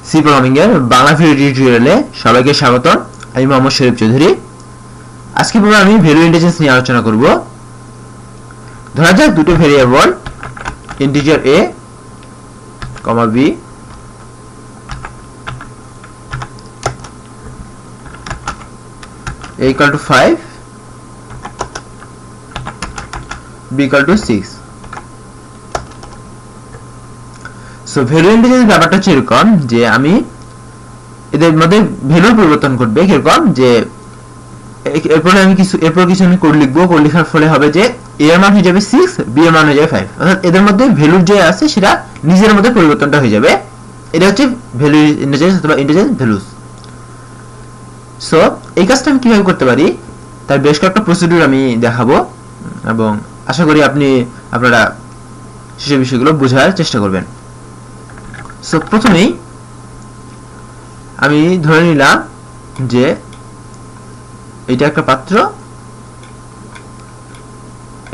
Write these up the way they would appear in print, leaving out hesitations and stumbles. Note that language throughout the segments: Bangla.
সি প্রোগ্রামিং এর বাংলা ভিডিও টিউটোরিয়ালে সবাইকে স্বাগতম। আমি মোহাম্মদ শরীফ চৌধুরী। আজকে আমি ভ্যালু ইন্টিজার্স নিয়ে আলোচনা করব। ধরা যাক দুটো variable integer a, b a equal to 5, b equal to 6. So value integer ব্যাপারটা হচ্ছে এরকম যে আমি এদের মধ্যে ভ্যালু পরিবর্তন করবে এরকম যে এরপর কিছু আমি কোড লিখবো। কোড লেখার ফলে হবে যে a এর মান হয়ে যাবে 6, b এর মান হয়ে যাবে 5। অর্থাৎ এদের মধ্যে ভ্যালু যে আছে সেটা নিজের মধ্যে পরিবর্তনটা হয়ে যাবে। এটা হচ্ছে ভ্যালু ইন্টিজার অথবা ইন্টিজার ভ্যালুস। সো এই কাজটা আমি কিভাবে করতে পারি তার বেশ কয়েকটা প্রসিডিউর আমি দেখাবো এবং আশা করি আপনারা সেই বিষয়গুলো বোঝার চেষ্টা করবেন। সো প্রথমেই আমি ধরে নিলাম যে এটা একটা পাত্র,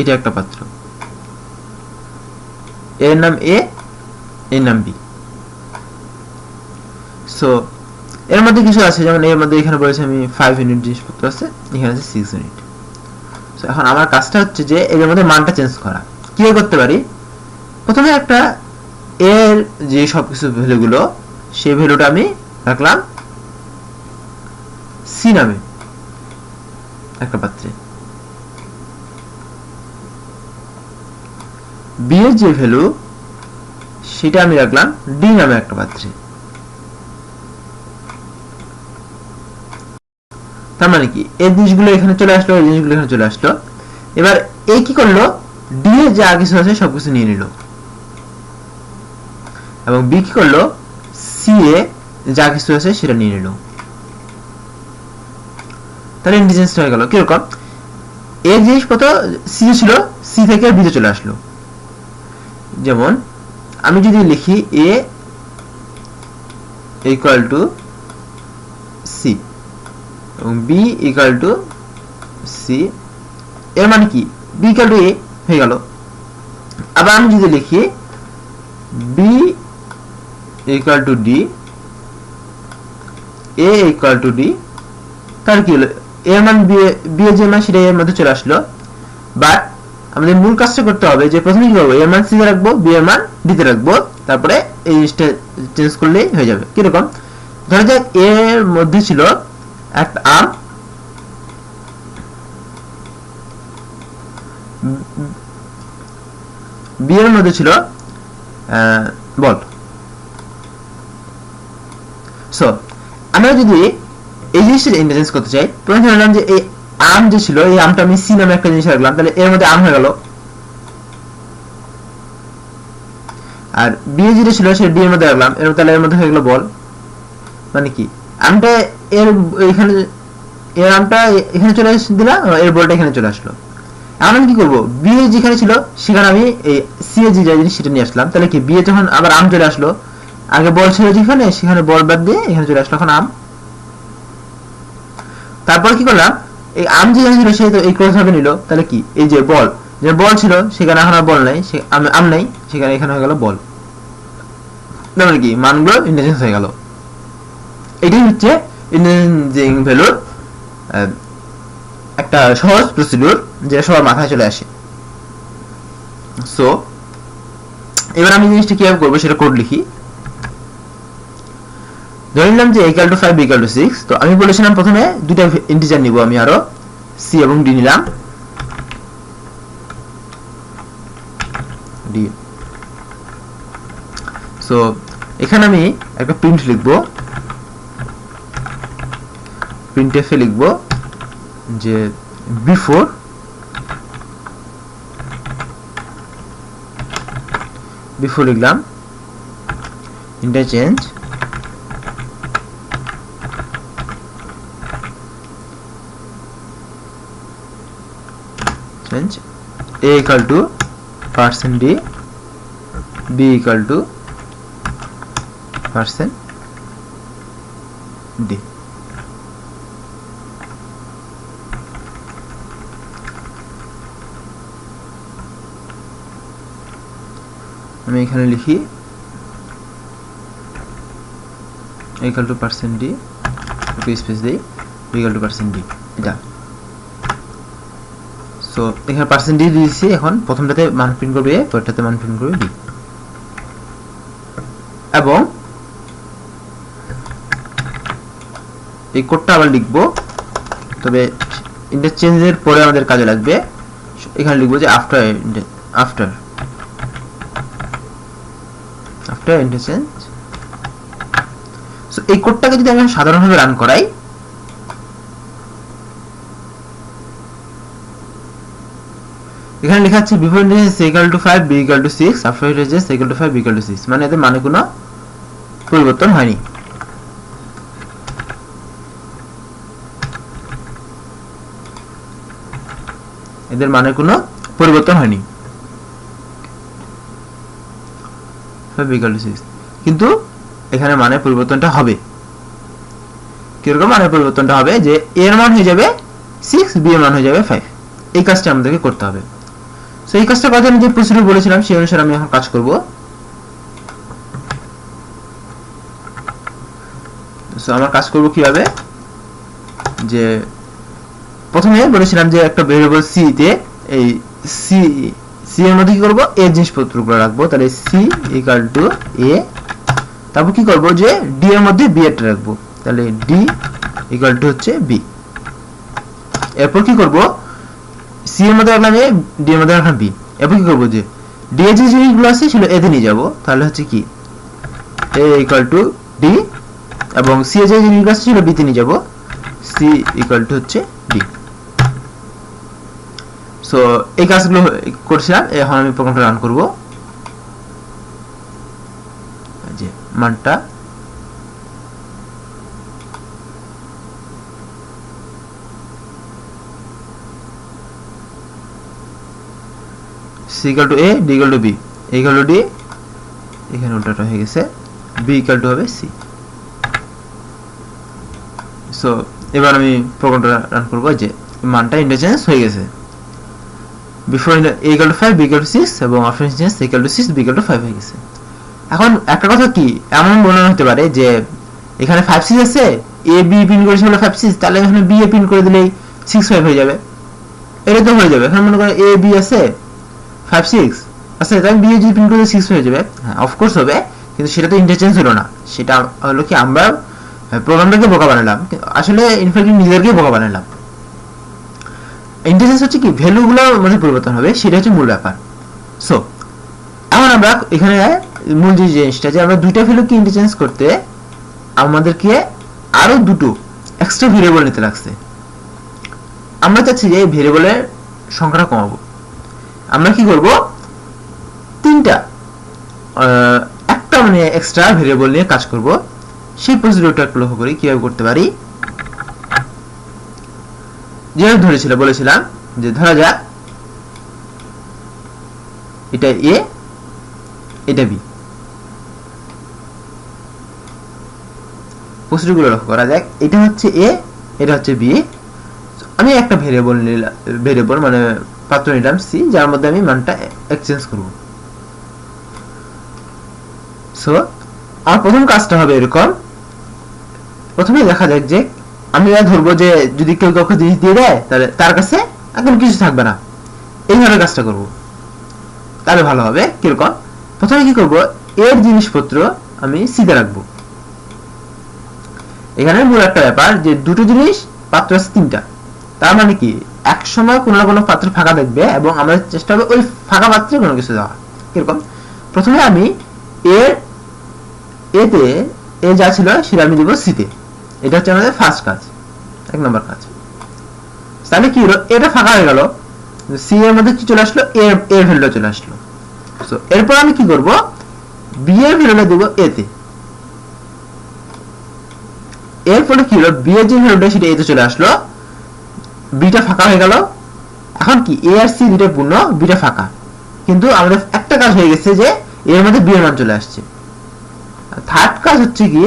এটা একটা পাত্র, এর নাম a, এর নাম b। সো এর মধ্যে কিছু আছে, যেমন এর মধ্যে এখানে বলেছে আমি 5 ইউনিট জিনিসপত্র আছে, এখানে আছে 6 ইউনিট। সো এখন আমার কাজটা হচ্ছে যে এর মধ্যে মানটা চেঞ্জ করা। কিভাবে করতে পারি? প্রথমে একটা এর যে সবকিছু ভ্যালুগুলো সেই ভ্যালুটা আমি রাখলাম c নামে একটা পাত্রে, b এর যে ভ্যালু সেটা আমি রাখলাম d নামে একটা পাত্রে। তার মানে কি এই জিনিসগুলো এখানে চলে আসলো, এই জিনিসগুলো এখানে চলে আসলো। এবার এ কি করলো, d এর যা কিছু আছে সবকিছু নিয়ে নিল, এবং b কি করলো, c এ যা কিছু আছে সেটা নিয়ে নিল। তাহলে ইন্টিজার্স হয়ে গেল কিরকম, এর জিনিসপত্র c ছিল, c থেকে b তে চলে আসলো। যেমন আমি যদি লিখি a equal to c এবং b equal to c, এর মানে কি b equal to a হয়ে গেল। আবার আমি যদি লিখি b equal to d, a equal to d, তার কি হলো, এর মান b এর যে মান সেটা এর মধ্যে চলে আসলো। বাট আমাদের মূল কাজটা করতে হবে যে প্রথমে কি করবো, এর মান c তে রাখবো, b এর মান d তে রাখবো, তারপরে এই জিনিসটা চেঞ্জ করলেই হয়ে যাবে। কিরকম, ধরা যাক এর মধ্যে ছিল একটা আম, b এর মধ্যে ছিল বল। সো আমরা যদি এই জিনিসটা ইন্টিজার্স করতে চাই, প্রথমে ধরলাম যে এই আম যে ছিল, এই আমটা আমি c নামে একটা জিনিস রাখলাম, তাহলে এর মধ্যে আম হয়ে গেল। আর b এর যেটা ছিল সেটা d এর মধ্যে রাখলাম, তাহলে এর মধ্যে হয়ে গেল বল। মানে কি আমটা এর এখানে, এর আমটা এখানে চলে দিলাম, এর বলটা এখানে চলে আসলো। এখন আমি কি করবো, b এর যেখানে ছিল সেখানে আমি এই c এর যে জিনিস সেটা নিয়ে আসলাম। তাহলে কি b এর যখন আবার আম চলে আসলো, আগে বল ছিল যেখানে, সেখানে বল বাদ দিয়ে এখানে চলে আসলো এখন আম। তারপর কি করলাম, এই আম যেখানে ছিল সে তো এই ক্রস ভাবে নিল, তাহলে কি এই যে বল ছিল সেখানে এখন আর বল নাই, আম নাই, সেখানে এখানে হয়ে গেল বল। মানে কি মানগুলো ইন্টিজার্স হয়ে গেল। এটাই হচ্ছে ইন্টিজারিং ভ্যালুর একটা সহজ প্রসিডিউর যেটা সবার মাথায় চলে আসে। সো এবার আমি জিনিসটা কিভাবে করবো সেটা কোড লিখি। ধরে নিলাম যে a equal to 5, b equal to 6। তো আমি বলেছিলাম প্রথমে দুটো ইন্টিজার নিব, আমি আরো c এবং d নিলাম। d, সো এখানে আমি একটা প্রিন্ট লিখবো, printf এ লিখবো যে before লিখলাম interchange a equal to %d, b equal to %d। আমি এখানে লিখি ইকুয়াল টু পার্সেন্ট ডি, একটু স্পেস দেই, ইকুয়াল টু পার্সেন্ট ডি, এটা। সো এখানে পার্সেন্ট ডি দিয়েছি, এখন প্রথমটাতে মান প্রিন্ট করবে এ, পরেরটাতে মান প্রিন্ট করবে বি। এবং এই কোডটা আবার লিখবো, তবে ইন্টারচেঞ্জের পরে আমাদের কাজে লাগবে। এখানে লিখবো যে আফটার ইন্টারচেঞ্জ। সো এই কোডটাকে যদি আমি সাধারণভাবে রান করাই, এখানে লেখা আছে before interchange a equal to 5 b equal to 6, after interchange a equal to 5 b equal to 6, মানে এদের মানে কোনো পরিবর্তন হয়নি। এদের মানে কোনো পরিবর্তন হয়নি, 5 b equal to 6, কিন্তু এখানে মানে পরিবর্তনটা হবে। কিরকম মানে পরিবর্তনটা হবে, যে a এর মান হয়ে যাবে 6, b এর মান হয়ে যাবে 5। এই কাজটা আমাদেরকে করতে হবে। সো এই কাজটা করার জন্য যে প্রসিডিউর বলেছিলাম সেই অনুসারে আমি এখন কাজ করব। সো আমরা কাজ করব কিভাবে, যে প্রথমে বলেছিলাম যে একটা ভেরিয়েবল সি তে, এই সি এর মধ্যে কি করব, এ জিনিসপত্রগুলো রাখবো, তাহলে সি ইকুয়াল টু এ, তারপর কি করব, যে ডি এর মধ্যে বি এর রাখবো, তাহলে ডি ইকুয়াল টু হচ্ছে বি। এরপর কি করব, সি এর মধ্যে রাখলাম এ, ডি এর মধ্যে রাখলাম বি। এরপর কি করব, যে ডি এর যে জিনিসগুলো আছে সেগুলো এতে নিয়ে যাব, তাহলে হচ্ছে কি এ ইকুয়াল টু ডি, এবং সি এর যে জিনিসগুলো আছে সেগুলো বি তে নিয়ে যাব, সি ইকুয়াল টু হচ্ছে ডি। সো এই কাজগুলো করছিলাম, এখন আমি প্রোগ্রামটা রান করব। যে মানটা c equal to a, d equal to b, a equal to d, এখানে উল্টাটা হয়ে গেছে, b equal to হবে c। সো এবার আমি প্রোগ্রামটা রান করব, যে মানটা ইন্টারচেঞ্জ হয়ে গেছে। Before a equal to 5, b equal to 6, এবং after interchange a equal to 6, b equal to 5 হয়ে গেছে। এখন একটা কথা কি, এমন মনে হতে পারে যে এখানে 5 6 আছে, a b প্রিন্ট করেছে হলো 5 6, তাহলে এখানে b এ প্রিন্ট করে দিলেই 6 5 হয়ে যাবে, এটা তো হয়ে যাবে। এখন মনে করেন a b আছে 5 6 আচ্ছা, তাহলে b এ যদি প্রিন্ট করে 6 হয়ে যাবে, হ্যাঁ অফকোর্স হবে, কিন্তু সেটা তো ইন্টারচেঞ্জ হলো না, সেটা হলো কি আমরা প্রোগ্রামটাকে বোকা বানালাম, আসলে ইনফ্যাক্ট নিজেদেরকে বোকা বানালাম। ইন্টারচেঞ্জ হচ্ছে কি ভ্যালুগুলোর মধ্যে পরিবর্তন হবে, সেটা হচ্ছে মূল ব্যাপার। সো এখন আমরা এখানে মূল যে জিনিসটা, যে আমরা দুইটা ভ্যালুকে ইন্টারচেঞ্জ করতে আমাদেরকে আরো দুটো এক্সট্রা ভেরিয়েবল নিতে লাগছে। আমরা চাচ্ছি যে এই ভেরিয়েবলের সংখ্যাটা কমাবো। আমরা কি করব, একটা মানে এক্সট্রা ভেরিয়েবল নিয়ে কাজ করব। সেই প্রসিডিউরটা একটু লক্ষ্য করি কিভাবে করতে পারি। যেভাবে ধরেছিল বলেছিলাম, যে ধরা যাক এটা এ, এটা বি, প্রসিডিউরগুলো লক্ষ্য করা যাক। এটা হচ্ছে এ, এটা হচ্ছে বি। আমি একটা ভেরিয়েবল মানে পাত্র নিলাম সি, যার মধ্যে আমি মানটা এক্সচেঞ্জ করব। সো আমার প্রথম কাজটা হবে এরকম, প্রথমে দেখা যাক যে আমি ধরবো যে যদি কেউ কাউকে জিনিস দিয়ে দেয় তাহলে তার কাছে একদম কিছু থাকবে না, এইভাবে কাজটা করব, তাহলে ভালো হবে। কিরকম, প্রথমে কি করব, এর জিনিসপত্র আমি সিতে রাখবো। এখানে মূল একটা ব্যাপার, যে দুটো জিনিস পাত্র আছে তিনটা, তার মানে কি এক সময় কোনো না কোনো পাত্র ফাঁকা দেখবে, এবং আমাদের চেষ্টা হবে ওই ফাঁকা পাত্রে কোনো কিছু দেওয়া। কিরকম, প্রথমে আমি এতে এ যা ছিল সেটা আমি দিব সিতে, এটা হচ্ছে আমাদের ফার্স্ট কাজ, 1 নম্বর কাজ। তাহলে কি হলো, এটা ফাঁকা হয়ে গেল, সি এর মধ্যে কি চলে আসলো, এর ভ্যালুটা চলে আসলো। সো এরপর আমি কি করব, বি এর ভ্যালুটা দেব এতে। এরপরে কি হলো, বি এর যে ভ্যালুটা সেটা এতে চলে আসলো, বিটা ফাঁকা হয়ে গেল। এখন কি এ আর সি দুটো পূর্ণ, বিটা ফাঁকা, কিন্তু আমাদের একটা কাজ হয়ে গেছে যে এর মধ্যে বি এর মান চলে আসছে। থার্ড কাজ হচ্ছে কি,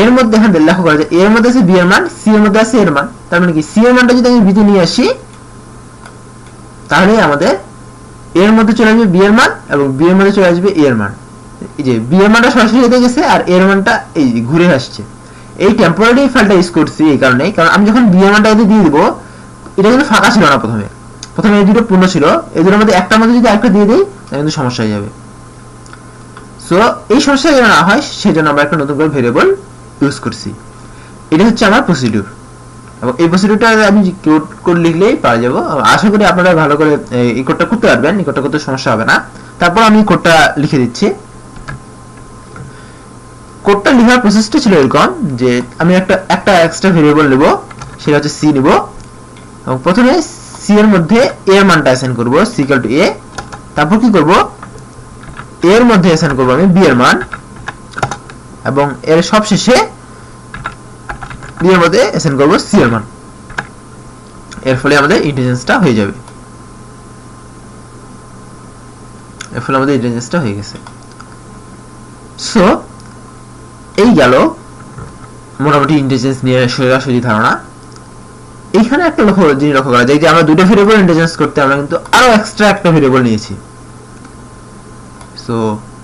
এর মধ্যে এখানে লক্ষ্য করা যায় এর মধ্যে আছে বি এর মান, সি এর মধ্যে আছে এর মান, তার মানে কি সি এর মানটা যদি আমি বি তে নিয়ে আসি, তাহলে আমাদের এর মধ্যে চলে আসবে বি এর মান, এবং বি এর মধ্যে চলে আসবে এ এর মান। এই যে বি এর মানটা সরাসরি এতে গেছে আর এর মানটা এই ঘুরে আসছে। এই টেম্পোরারি ফাইলটা ইউজ করছি এই কারণে, কারণ আমি যখন বি এর মানটা এতে দিয়ে দিব, এটা কিন্তু ফাঁকা ছিল না প্রথমে এই দুটো পূর্ণ ছিল, এই দুটোর মধ্যে একটার মধ্যে যদি আরেকটা দিয়ে দিই তাহলে কিন্তু সমস্যা হয়ে যাবে। সো এই সমস্যা যেন না হয় সেজন্য আমরা একটা নতুন করে ভেরিয়েবল ইউজ করছি। এটা হচ্ছে আমার প্রসিডিউর, এবং এই প্রসিডিউরটা আমি কোড লিখলেই পাওয়া যাবো। আশা করি আপনারা ভালো করে এই কোডটা করতে পারবেন, এই কোডটা করতে সমস্যা হবে না। তারপর আমি কোডটা লিখে দিচ্ছি। কোডটা লেখার প্রসেসটা ছিল এরকম যে আমি একটা এক্সট্রা ভেরিয়েবল নেব, সেটা হচ্ছে সি নেব, এবং প্রথমে সি এর মধ্যে এ এর মানটা অ্যাসাইন করব, সি ইকুয়াল টু এ। তারপর কি করব, এ এর মধ্যে অ্যাসাইন করব আমি বি এর মান, এবং এর সবশেষে বি এর মধ্যে অ্যাসাইন করব সি এর মান। এর ফলে আমাদের ইন্টিজারসটা হয়ে যাবে, এর ফলে আমাদের ইন্টিজারসটা হয়ে গেছে। সো এই গেল মোটামুটি ইন্টিজারস নিয়ে সোজাসুজি ধারণা। এইখানে একটা জিনিস লক্ষ্য করা যায় যে আমরা দুটো ভেরিয়েবল ইন্টিজারস করতে আমরা কিন্তু আরো এক্সট্রা একটা ভেরিয়েবল নিয়েছি। সো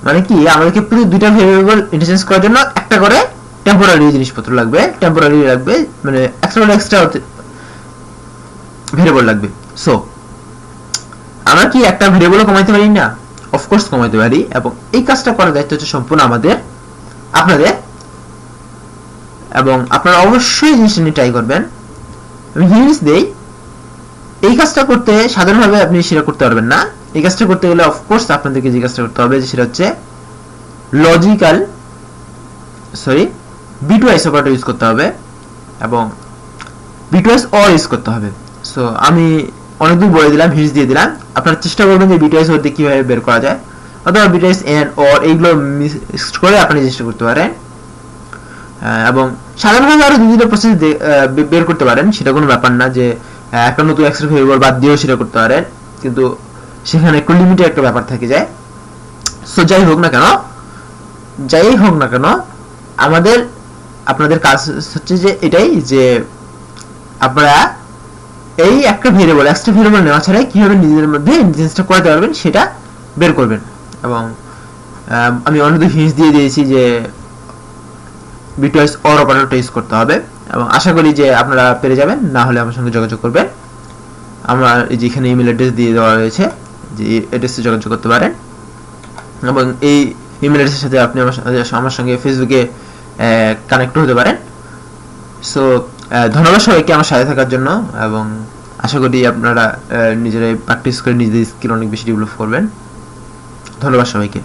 মানে কি আমাদেরকে পুরো দুইটা ভেরিয়েবল ইন্টিজারস করার জন্য একটা করে টেম্পোরারি জিনিসপত্র লাগবে, টেম্পোরারি লাগবে, মানে এক্সট্রা ভেরিয়েবল লাগবে। সো আমরা কি একটা ভেরিয়েবলও কমাইতে পারি না? অফকোর্স কমাইতে পারি, এবং এই কাজটা করার দায়িত্ব হচ্ছে সম্পূর্ণ আপনাদের, এবং আপনারা অবশ্যই জিনিসটা নিয়ে ট্রাই করবেন। আমি হিন্টস দেই, এই কাজটা করতে সাধারণভাবে আপনি সেটা করতে পারবেন না। এই কাজটা করতে গেলে অফকোর্স আপনাদেরকে যে কাজটা করতে হবে সেটা হচ্ছে বিটওয়াইজ অপারেটর ইউজ করতে হবে, এবং বিটওয়াইজ অর ইউজ করতে হবে। সো আমি অনেকদূর বলে দিলাম, হিন্টস দিয়ে দিলাম, আপনারা চেষ্টা করবেন যে বিটওয়াইজ অর দিয়ে কিভাবে বের করা যায়, অথবা বিটওয়াইজ এন্ড অর এইগুলো মিক্সড করে আপনি চেষ্টা করতে পারেন। এবং সাধারণভাবে আরো দুটো প্রসেস বের করতে পারেন, সেটা কোনো ব্যাপার না যে একটা নতুন এক্সট্রা ভেরিয়েবল বাদ দিয়েও সেটা করতে পারেন, কিন্তু সেখানে একটু লিমিটেড একটা ব্যাপার থেকে যায়। সো যাই হোক না কেন আপনাদের কাজ হচ্ছে যে এটাই, যে আপনারা এই একটা ভেরিয়েবল এক্সট্রা ভেরিয়েবল নেওয়া ছাড়া কিভাবে নিজেদের মধ্যে ইন্টিজারসটা করাতে পারবেন সেটা বের করবেন। এবং আমি অনেক হিন্টস দিয়ে দিয়েছি যে বিটওয়াইজ অর অপারেটরটা ইউজ করতে হবে, এবং আশা করি যে আপনারা পেরে যাবেন। না হলে আমার সঙ্গে যোগাযোগ করবেন, আমার এই যে এখানে ইমেল অ্যাড্রেস দিয়ে দেওয়া রয়েছে, যে অ্যাড্রেসে যোগাযোগ করতে পারেন, এবং এই ইমেল অ্যাড্রেসের সাথে আপনি আমার সঙ্গে ফেসবুকে কানেক্ট হতে পারেন। সো ধন্যবাদ সবাইকে আমার সাথে থাকার জন্য, এবং আশা করি আপনারা নিজেরাই প্র্যাকটিস করে নিজেদের স্কিল অনেক বেশি ডেভেলপ করবেন। ধন্যবাদ সবাইকে।